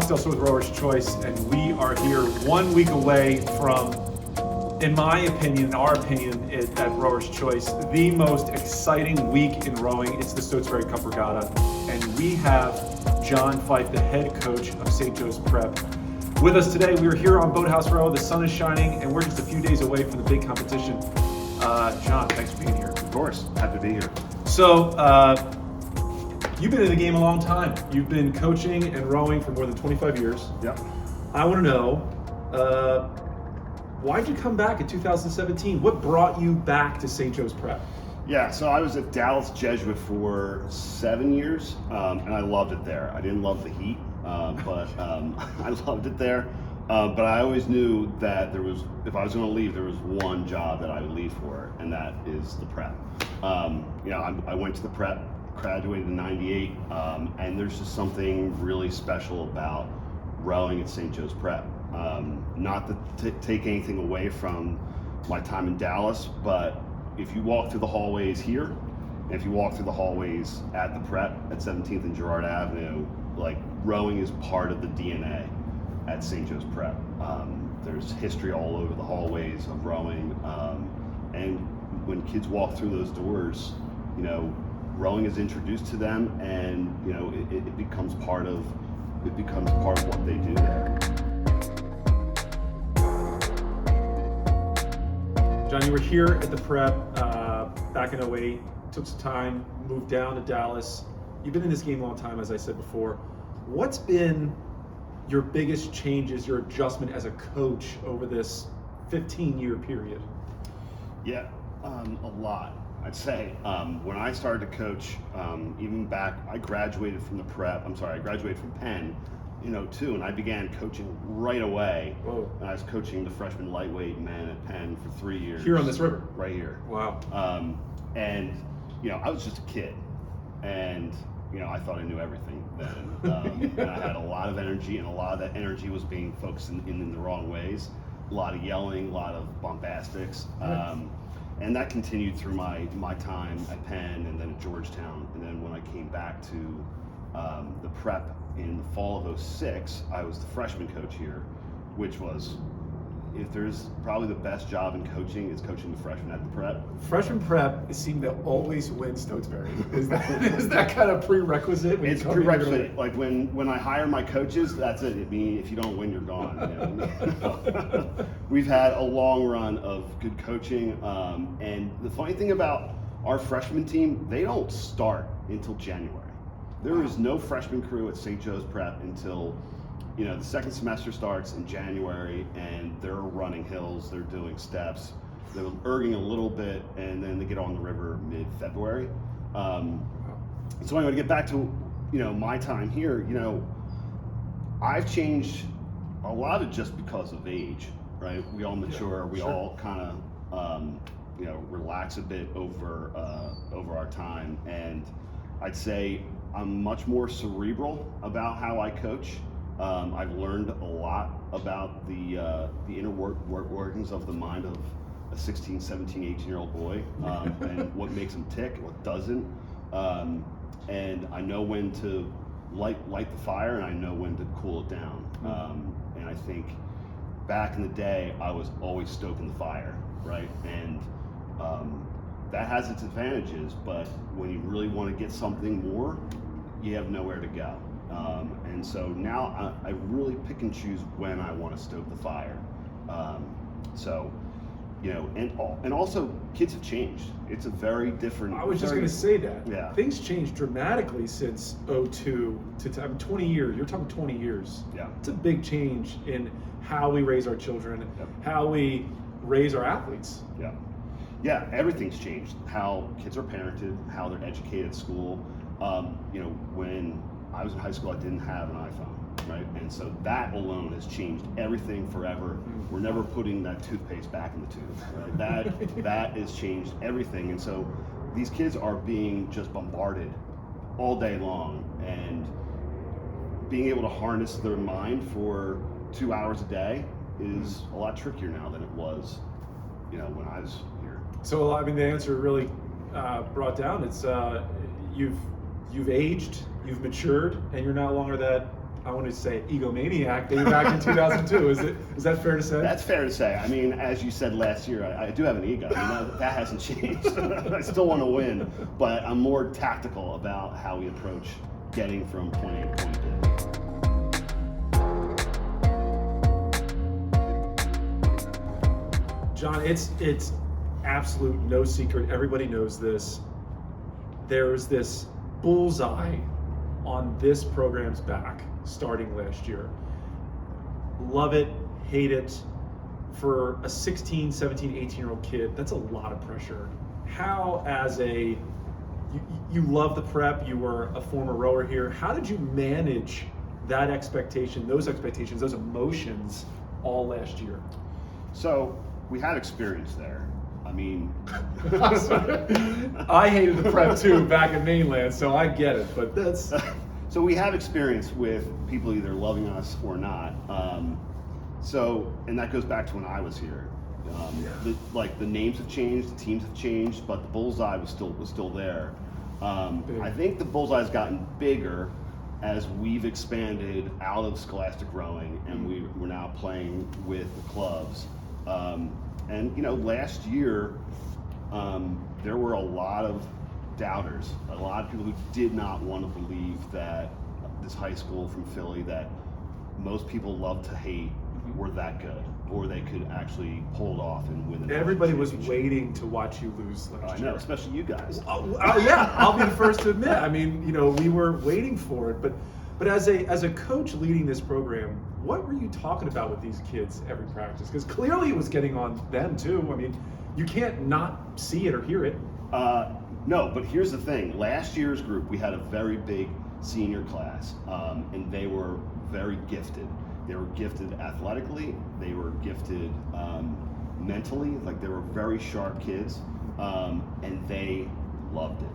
Stockdale with Rower's Choice, and we are here 1 week away from, in my opinion, our opinion at Rower's Choice, the most exciting week in rowing. It's the Stotesbury Cup Regatta, and we have John Fife, the head coach of St. Joe's Prep, with us today. We are here on Boathouse Row. The sun is shining, and we're just a few days away from the big competition. John, thanks for being here. Of course, happy to be here. So, you've been in the game a long time. You've been coaching and rowing for more than 25 years. Yep. I want to know, why'd you come back in 2017? What brought you back to St. Joe's Prep? Yeah, so I was at Dallas Jesuit for 7 years, and I loved it there. I didn't love the heat, but I loved it there. But I always knew that if I was going to leave, there was one job that I would leave for, and that is the prep. I went to the prep, graduated in '98, and there's just something really special about rowing at St. Joe's Prep. Not to take anything away from my time in Dallas, but if you walk through the hallways here, and if you walk through the hallways at the prep at 17th and Girard Avenue, like, rowing is part of the DNA at St. Joe's Prep. There's history all over the hallways of rowing, and when kids walk through those doors, rowing is introduced to them, and it becomes part of what they do there. John, you were here at the prep back in '08, took some time, moved down to Dallas. You've been in this game a long time, as I said before. What's been your biggest changes, your adjustment as a coach over this 15-year period? Yeah, a lot. I'd say when I started to coach, even back, I graduated from Penn in '02, and I began coaching right away. Whoa. And I was coaching the freshman lightweight men at Penn for 3 years. Here on this river? Right here. Wow. And I was just a kid, and I thought I knew everything then. And I had a lot of energy, and a lot of that energy was being focused in the wrong ways. A lot of yelling, a lot of bombastics. And that continued through my time at Penn and then at Georgetown. And then when I came back to the prep in the fall of '06, I was the freshman coach here, which was, if there's probably the best job in coaching, is coaching the freshmen at the prep. Freshman prep seemed to always win Stotesbury. Is that kind of prerequisite? It's prerequisite. Like when I hire my coaches, that's it. I mean, if you don't win, you're gone. We've had a long run of good coaching, and the funny thing about our freshman team, they don't start until January. There is no freshman crew at St. Joe's Prep until the second semester starts in January, and they're running hills, they're doing steps, they're erging a little bit, and then they get on the river mid-February. So anyway, to get back to my time here, I've changed a lot of just because of age, right? We all mature, we all kind of relax a bit over our time, and I'd say I'm much more cerebral about how I coach. I've learned a lot about the inner workings of the mind of a 16, 17, 18-year-old boy, and what makes him tick, what doesn't. And I know when to light the fire, and I know when to cool it down. And I think back in the day, I was always stoking the fire, right? And that has its advantages, but when you really want to get something more, you have nowhere to go. And so now I really pick and choose when I want to stoke the fire. And also kids have changed. It's a very different. I was just going to say that. Yeah. Things changed dramatically since '02 to 20 years. You're talking 20 years. Yeah. It's a big change in how we raise our children, Yep. how we raise our athletes. Yeah. Yeah, everything's changed. How kids are parented, how they're educated at school. When I was in high school, I didn't have an iPhone, right? And so that alone has changed everything forever. We're never putting that toothpaste back in the tube, right? That has changed everything. And so these kids are being just bombarded all day long, and being able to harness their mind for 2 hours a day is a lot trickier now than it was, when I was here. So, the answer really brought down, it's you've aged, you've matured, and you're no longer that I want to say egomaniac that you're back in 2002. Is that fair to say? That's fair to say. I mean, as you said last year, I do have an ego. That hasn't changed. I still want to win, but I'm more tactical about how we approach getting from point A to point B. John, it's absolute no secret. Everybody knows this. There's this bullseye on this program's back starting last year. Love it, hate it. For a 16, 17, 18-year-old kid, that's a lot of pressure. How, as you love the prep, you were a former rower here, how did you manage that expectation, those emotions all last year? So we had experience there. I mean, I hated the prep too back in mainland, so I get it, but that's... So we have experience with people either loving us or not. And that goes back to when I was here. The names have changed, the teams have changed, but the bullseye was still there. I think the bullseye's gotten bigger as we've expanded out of scholastic rowing, and we're now playing with the clubs. Last year there were a lot of doubters, a lot of people who did not want to believe that this high school from Philly that most people love to hate were that good, or they could actually pull it off and win. Everybody was waiting to watch you lose last year. I know, especially you guys. Yeah, I'll be the first to admit. I mean, we were waiting for it, but as a coach leading this program, what were you talking about with these kids every practice? Because clearly it was getting on them too. I mean, you can't not see it or hear it. No, but here's the thing. Last year's group, we had a very big senior class, and they were very gifted. They were gifted athletically. They were gifted mentally. Like, they were very sharp kids, and they loved it.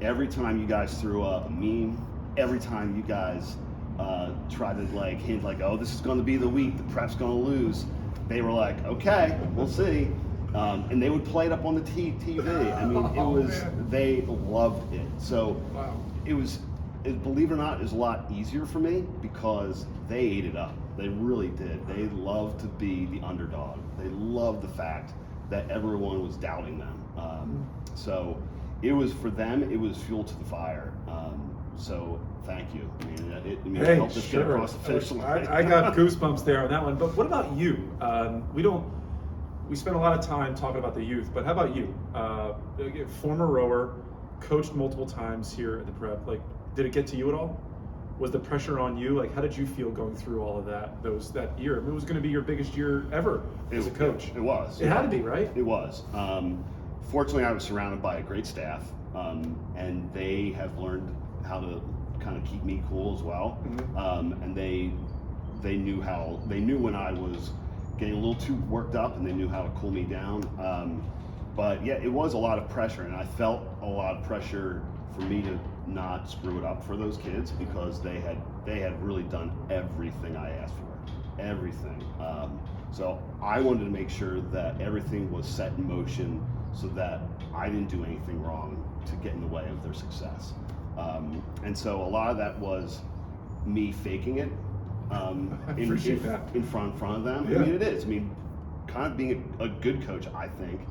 Every time you guys threw up a meme, every time you guys tried to hint oh, this is going to be the week the prep's going to lose, they were like, okay, we'll see. And they would play it up on the TV. I mean, they loved it. So wow. Believe it or not, is a lot easier for me because they ate it up. They really did. They loved to be the underdog. They loved the fact that everyone was doubting them. So it was, for them, it was fuel to the fire. So thank you. I mean, it helped us get across the finish line. I got goosebumps there on that one. But what about you? We spent a lot of time talking about the youth, but how about you? Former rower, coached multiple times here at the prep. Did it get to you at all? Was the pressure on you? How did you feel going through all of that year? I mean, it was going to be your biggest year ever as a coach. It was. It had to be, right? It was. Fortunately, I was surrounded by a great staff, and they have learned how to kind of keep me cool as well. And they knew when I was getting a little too worked up, and they knew how to cool me down. But yeah, it was a lot of pressure, and I felt a lot of pressure for me to not screw it up for those kids, because they had really done everything I asked for, everything. So I wanted to make sure that everything was set in motion so that I didn't do anything wrong to get in the way of their success. And so a lot of that was me faking it in front of them. Yeah. I mean, it is. I mean, kind of being a good coach, I think.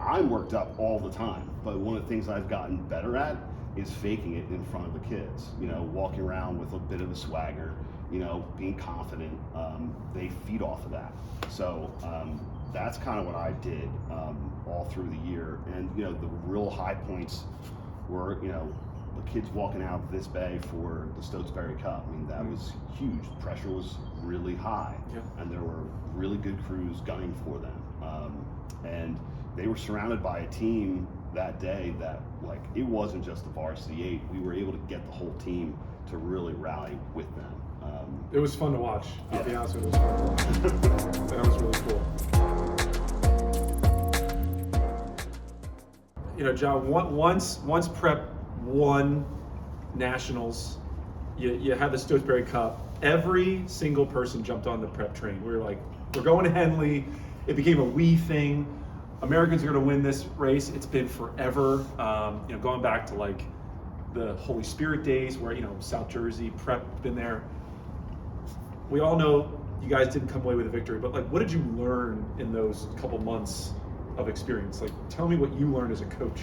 I'm worked up all the time, but one of the things I've gotten better at is faking it in front of the kids. Walking around with a bit of a swagger, being confident. They feed off of that. So that's kind of what I did all through the year. And the real high points were the kids walking out of this bay for the Stotesbury Cup. I mean, that was huge. The pressure was really high, and there were really good crews gunning for them. And they were surrounded by a team that day that, it wasn't just the varsity 8. We were able to get the whole team to really rally with them. It was fun to watch. I'll be honest with you, it was fun to watch. That was really cool. John, once Prep won nationals, you had the Stotesbury Cup, every single person jumped on the Prep train. We were like, we're going to Henley. It became a we thing. Americans are going to win this race. It's been forever. Going back to the Holy Spirit days where, South Jersey, Prep, been there. We all know you guys didn't come away with a victory, but what did you learn in those couple months of experience? Tell me what you learned as a coach.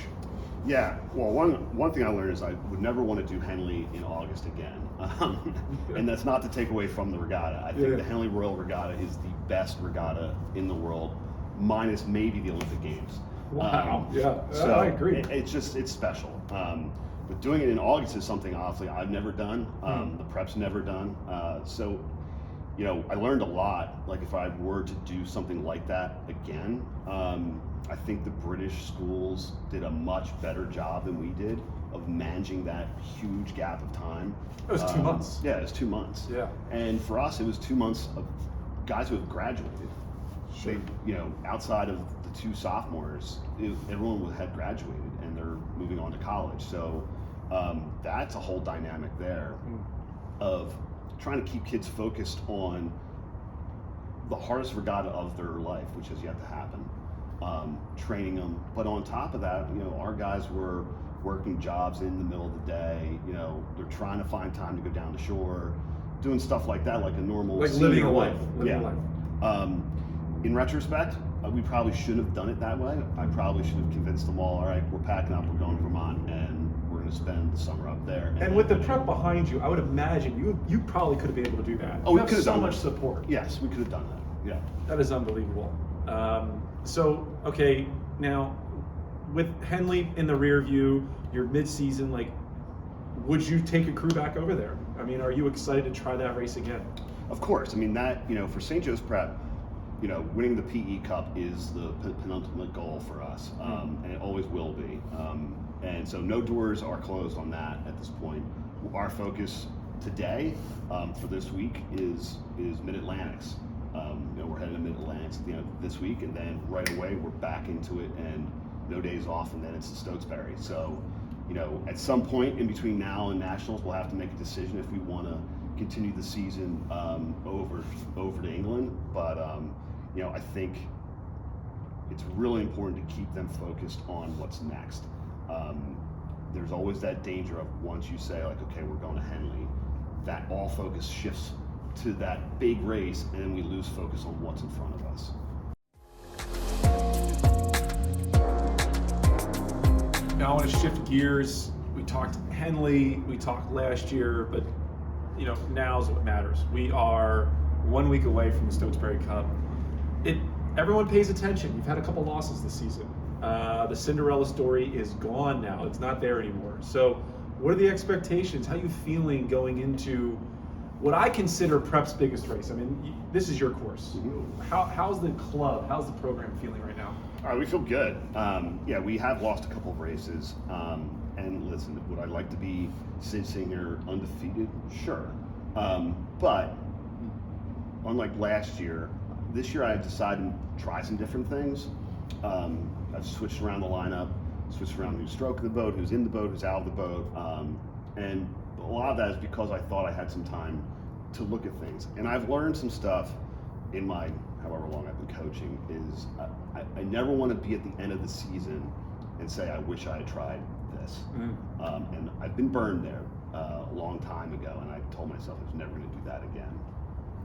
Yeah, well, one thing I learned is I would never want to do Henley in August again. And that's not to take away from the regatta. I think the Henley Royal Regatta is the best regatta in the world, minus maybe the Olympic Games. Wow, So I agree. It's special. But doing it in August is something, honestly, I've never done. The Prep's never done. So, I learned a lot. If I were to do something like that again, I think the British schools did a much better job than we did of managing that huge gap of time. It was 2 months. Yeah, it was 2 months. Yeah. And for us, it was 2 months of guys who have graduated. Sure. Outside of the 2 sophomores, everyone had graduated and they're moving on to college. So that's a whole dynamic there of trying to keep kids focused on the hardest regatta of their life, which has yet to happen. Training them, but on top of that, our guys were working jobs in the middle of the day. They're trying to find time to go down the shore, doing stuff like that, like a normal living a life. In retrospect, we probably shouldn't have done it that way. I probably should have convinced them all right, we're packing up, we're going to Vermont, and we're going to spend the summer up there. And with the Prep behind you, I would imagine you probably could have been able to do that. Oh, we we could have so done much that. support. Yes, we could have done that. Yeah. That is unbelievable. So, okay, now with Henley in the rear view, you're mid-season, would you take a crew back over there? I mean, are you excited to try that race again? Of course. I mean, that, for St. Joe's Prep, winning the PE Cup is the penultimate goal for us, and it always will be. And so no doors are closed on that at this point. Our focus today for this week is Mid-Atlantics. We're heading to Mid-Atlantics at the end of this week, and then right away we're back into it, and no days off, and then it's the Stotesbury. So, at some point in between now and Nationals, we'll have to make a decision if we want to continue the season over to England. But I think it's really important to keep them focused on what's next. There's always that danger of once you say okay, we're going to Henley, that all focus shifts to that big race, and then we lose focus on what's in front of us. Now I want to shift gears. We talked Henley, we talked last year, but now's what matters. We are 1 week away from the Stotesbury Cup. Everyone pays attention. You've had a couple losses this season. The Cinderella story is gone now. It's not there anymore. So what are the expectations? How are you feeling going into what I consider Prep's biggest race? I mean, this is your course. How's the club, how's the program feeling right now? All right, we feel good. We have lost a couple of races. And listen, would I like to be sitting here undefeated? Sure. But unlike last year, this year I decided to try some different things. I've switched around the lineup, switched around who's stroking the boat, who's in the boat, who's out of the boat. And a lot of that is because I thought I had some time to look at things. And I've learned some stuff in my, however long I've been coaching, is I never want to be at the end of the season and say, I wish I had tried this. And I've been burned there a long time ago, and I told myself I was never going to do that again.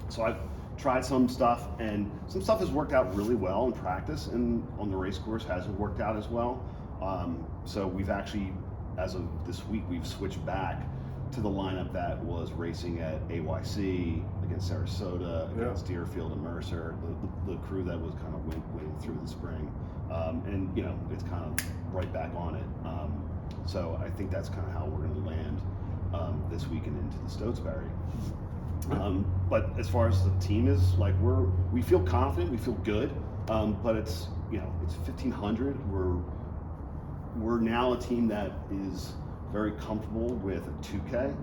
So I've tried some stuff, and some stuff has worked out really well in practice, and on the race course hasn't worked out as well. So we've actually, as of this week, we've switched back to the lineup that was racing at AYC, against Sarasota, against Deerfield and Mercer, the crew that was kind of winning through the spring. And it's kind of right back on it. So I think that's kind of how we're going to land this weekend into the Stotesbury. But as far as the team is, we feel confident, we feel good, but it's 1,500. We're now a team that is very comfortable with a 2K,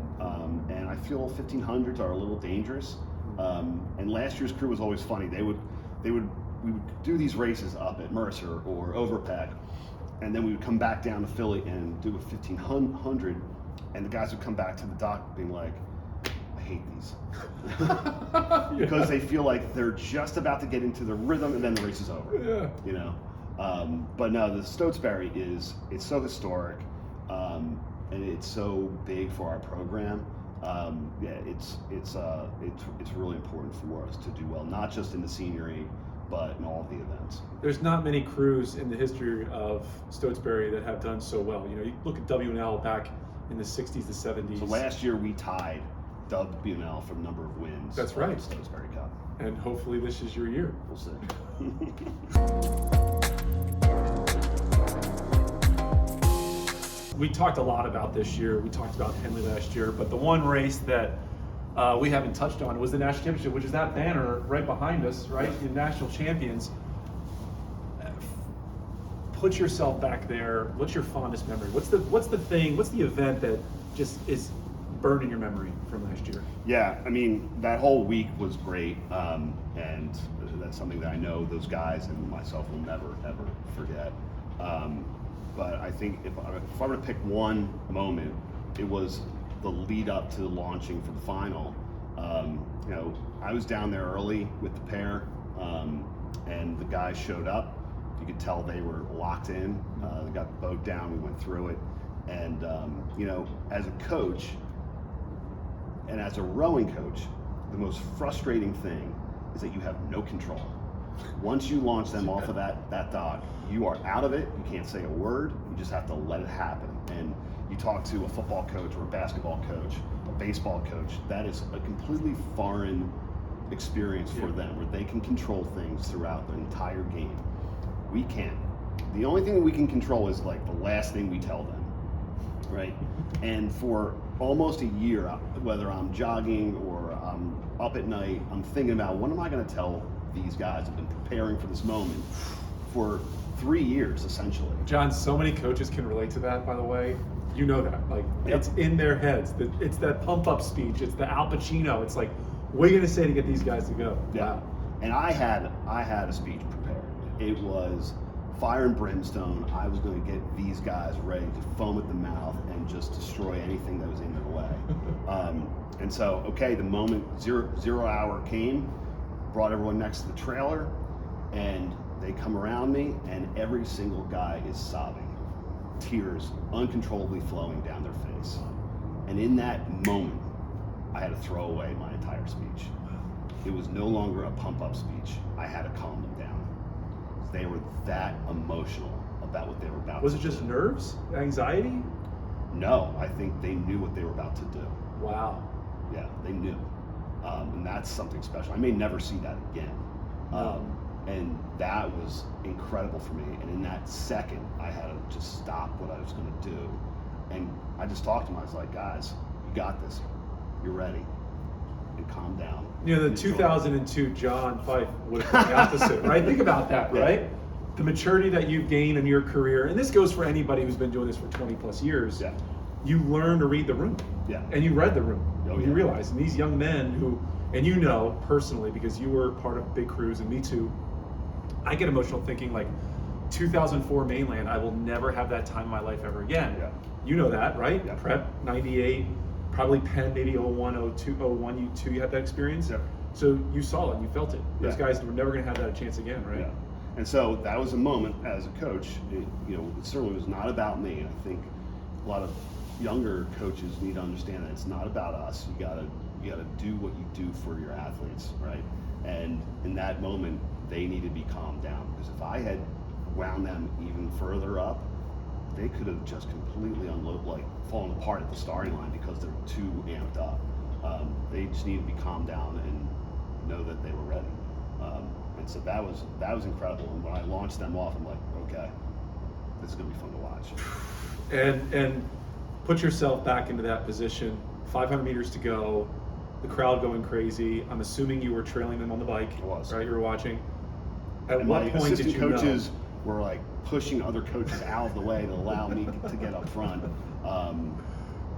and I feel 1,500s are a little dangerous. And last year's crew was always funny. We would do these races up at Mercer or Overpack, and then we would come back down to Philly and do a 1,500, and the guys would come back to the dock being like, I hate these. Because they feel like they're just about to get into the rhythm and then the race is over. But no, the Stotesbury it's so historic. and it's so big for our program. It's really important for us to do well, not just in the senior but in all of the events. There's not many crews in the history of Stotesbury that have done so well. You know, you look at W&L back in the 60s, the 70s. So last year we tied W&L for the number of wins. That's right. The Stotesbury Cup. And hopefully this is your year. We'll see. We talked a lot about this year. We talked about Henley last year, but the one race that we haven't touched on was the national championship, which is that banner right behind us, right? The national champions. Put yourself back there. What's your fondest memory? What's the event that just is burned in your memory from last year? Yeah, I mean, that whole week was great, and that's something that I know those guys and myself will never ever forget. But I think if I were to pick one moment, it was the lead up to the launching for the final. You know, I was down there early with the pair, and the guys showed up. You could tell they were locked in. They got the boat down. We went through it, and you know, as a coach and as a rowing coach, the most frustrating thing is that you have no control. Once you launch them off of that dock, you are out of it. You can't say a word. You just have to let it happen. And you talk to a football coach or a basketball coach, a baseball coach, that is a completely foreign experience for them, where they can control things throughout the entire game. We can't. The only thing that we can control is like the last thing we tell them, right? And for almost a year, whether I'm jogging or I'm up at night, I'm thinking about, what am I going to tell these guys? I've been preparing for this moment for 3 years, essentially. John, so many coaches can relate to that, by the way. You know that. Like, It's in their heads. It's that pump-up speech. It's the Al Pacino. It's like, what are you going to say to get these guys to go? Yeah. Wow. And I had a speech prepared. It was fire and brimstone. I was going to get these guys ready to foam at the mouth and just destroy anything that was in their way. And so, okay, the moment zero hour came, brought everyone next to the trailer, and they come around me, and every single guy is sobbing, tears uncontrollably flowing down their face. And in that moment, I had to throw away my entire speech. It was no longer a pump-up speech. I had to calm them down. They were that emotional about what they were about to do. Was it just nerves? Anxiety? No, I think they knew what they were about to do. Wow. Yeah, they knew. And that's something special. I may never see that again. And that was incredible for me. And in that second, I had to just stop what I was going to do. And I just talked to them. I was like, guys, you got this. You're ready. And calm down. You know, the 2002 John Fife would have been the opposite, right? Think about that, right? The maturity that you've gained in your career, and this goes for anybody who's been doing this for 20 plus years. Yeah. You learn to read the room. Yeah. And you read the room. Oh, You realize, and these young men who, and you know personally, because you were part of big crews, and me too, I get emotional thinking like 2004 mainland, I will never have that time in my life ever again. Yeah. You know that, right? Yeah. Prep 98, probably Penn maybe 01, 02, 01, you had that experience. Yeah. So you saw it, you felt it. Those Yeah. guys were never going to have that chance again, right? Yeah. And so that was a moment as a coach. It certainly was not about me. And I think a lot of younger coaches need to understand that it's not about us. You gotta do what you do for your athletes, right? And in that moment, they need to be calmed down, because if I had wound them even further up, they could have just completely fallen apart at the starting line because they're too amped up. They just need to be calmed down and know that they were ready. And so that was incredible. And when I launched them off, I'm like, okay, this is gonna be fun to watch. And put yourself back into that position. 500 meters to go, the crowd going crazy. I'm assuming you were trailing them on the bike. I was. Right, you were watching. At And what my point did assistant you coaches know? were like pushing other coaches out of the way to allow me to get up front.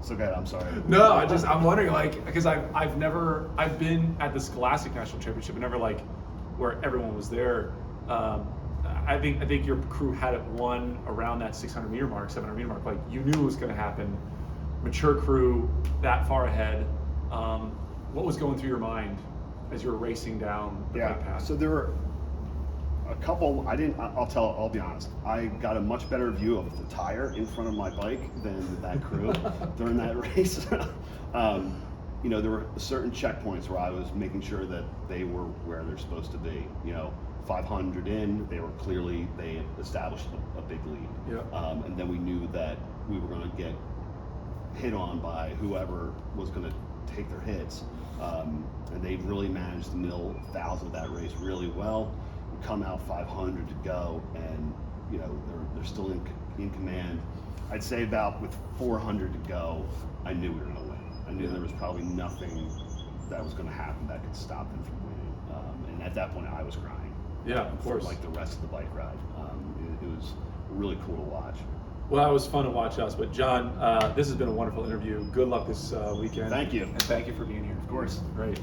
So good, I'm sorry. No, I'm wondering, like, because I've been at the Scholastic National Championship, but never like where everyone was there. I think your crew had it won around that 600 meter mark, 700 meter mark. Like, you knew it was going to happen. Mature crew, that far ahead. What was going through your mind as you were racing down the bike path? So there were a couple. I'll be honest. I got a much better view of the tire in front of my bike than that crew during that race. You know, there were certain checkpoints where I was making sure that they were where they're supposed to be. You know, 500 in, they established a big lead. Yeah. And then we knew that we were going to get hit on by whoever was going to take their hits. And they really managed to mill 1,000 of that race really well. We come out 500 to go, and you know they're still in command. I'd say about with 400 to go, I knew we were going to win. I knew there was probably nothing that was going to happen that could stop them from winning. And at that point, I was crying. Yeah, of course. For like the rest of the bike ride. It was really cool to watch. Well, it was fun to watch us. But John, this has been a wonderful interview. Good luck this weekend. Thank you. And thank you for being here. Of course. Great.